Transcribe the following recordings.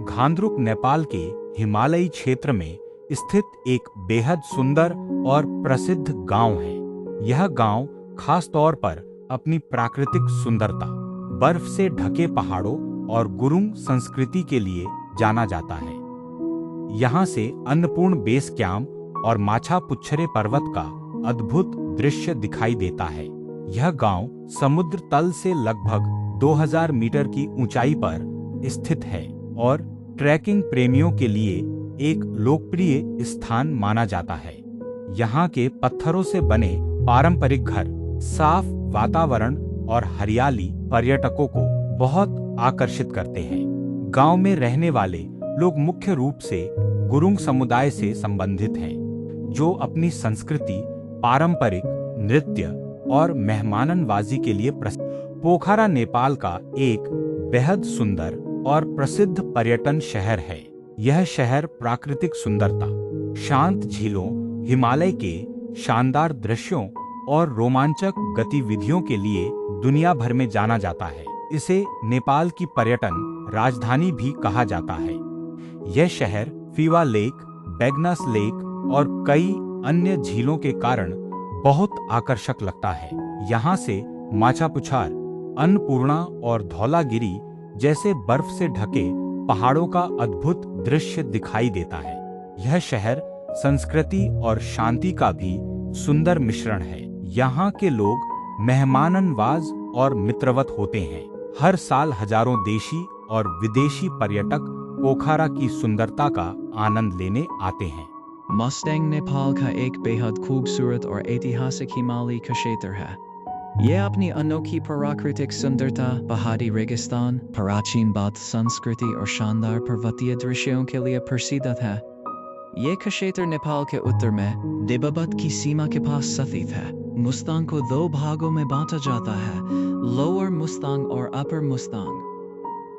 घांद्रुक नेपाल के हिमालयी क्षेत्र में स्थित एक बेहद सुंदर और प्रसिद्ध गांव है। यह गांव खास तौर पर अपनी प्राकृतिक सुंदरता, बर्फ से ढके पहाड़ों और गुरुंग संस्कृति के लिए जाना जाता है। यहाँ से अन्नपूर्ण बेस कैंप और माछापुच्छरे पर्वत का अद्भुत दृश्य दिखाई देता है। यह गांव समुद्र तल से लगभग 2000 मीटर की ऊंचाई पर स्थित है और ट्रैकिंग प्रेमियों के लिए एक लोकप्रिय स्थान माना जाता है। यहाँ के पत्थरों से बने पारंपरिक घर, साफ वातावरण और हरियाली पर्यटकों को बहुत आकर्षित करते हैं। गांव में रहने वाले लोग मुख्य रूप से गुरुंग समुदाय से संबंधित हैं, जो अपनी संस्कृति, पारंपरिक नृत्य और मेहमाननवाजी के लिए प्रसिद्ध। पोखरा नेपाल का एक बेहद सुंदर और प्रसिद्ध पर्यटन शहर है। यह शहर प्राकृतिक सुंदरता, शांत झीलों, हिमालय के शानदार दृश्यों और रोमांचक गतिविधियों के लिए दुनिया भर में जाना जाता है। इसे नेपाल की पर्यटन राजधानी भी कहा जाता है। यह शहर फीवा लेक, बेगनस लेक और कई अन्य झीलों के कारण बहुत आकर्षक लगता है। यहाँ से माछापुच्छर, अन्नपूर्णा और धौलागिरी जैसे बर्फ से ढके पहाड़ों का अद्भुत दृश्य दिखाई देता है। यह शहर संस्कृति और शांति का भी सुंदर मिश्रण है। यहाँ के लोग मेहमाननवाज और मित्रवत होते हैं। हर साल हजारों देशी और विदेशी पर्यटक पोखरा की सुंदरता का आनंद लेने आते हैं। मस्तांग नेपाल का एक बेहद खूबसूरत और ऐतिहासिक हिमालयी क्षेत्र है। यह अपनी अनोखी प्राकृतिक सुंदरता, पहाड़ी रेगिस्तान, प्राचीन बौद्ध संस्कृति और शानदार पर्वतीय दृश्यों के लिए प्रसिद्ध है। यह क्षेत्र नेपाल के उत्तर में तिब्बत की सीमा के पास स्थित है। मुस्तांग को दो भागों में बांटा जाता है, लोअर मुस्तांग और अपर मुस्तांग।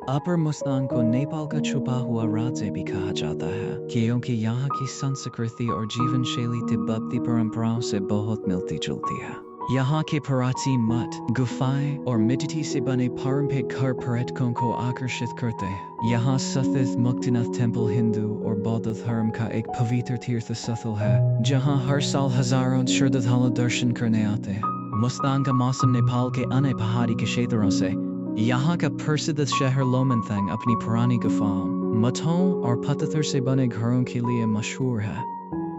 अपर मुस्तांग को नेपाल का छुपा हुआ राज्य भी कहा जाता है, क्योंकि यहाँ की संस्कृति और जीवन शैली तिब्बती परंपराओं से बहुत मिलती जुलती है। यहाँ के प्राचीन मठ, गुफाएं और मिट्टी से बने पारंपरिक घर पर्यटकों को आकर्षित करते हैं। यहाँ स्थित मुक्तिनाथ टेम्पल हिंदू और बौद्ध धर्म का एक पवित्र तीर्थ स्थल है, जहाँ हर साल हजारों श्रद्धालु दर्शन करने आते हैं। मुस्तांग का मौसम नेपाल के अन्य पहाड़ी के क्षेत्रों से यहाँ का प्रसिद्ध शहर लोमंथांग अपनी पुरानी गुफाओं, मठों और पत्थर से बने घरों के लिए मशहूर है।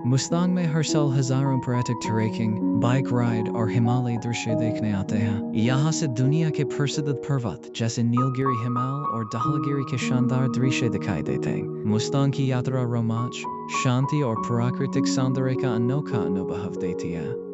मुस्तांग में हर साल हजारों पर्यटक ट्रेकिंग, बाइक राइड और हिमालयी दृश्य देखने आते हैं। यहाँ से दुनिया के प्रसिद्ध पर्वत जैसे नीलगिरी हिमाल और धौलागिरी के शानदार दृश्य दिखाई देते हैं। मुस्तांग की यात्रा रोमांच, शांति और प्राकृतिक सौंदर्य का अनोखा अनुभव देती है।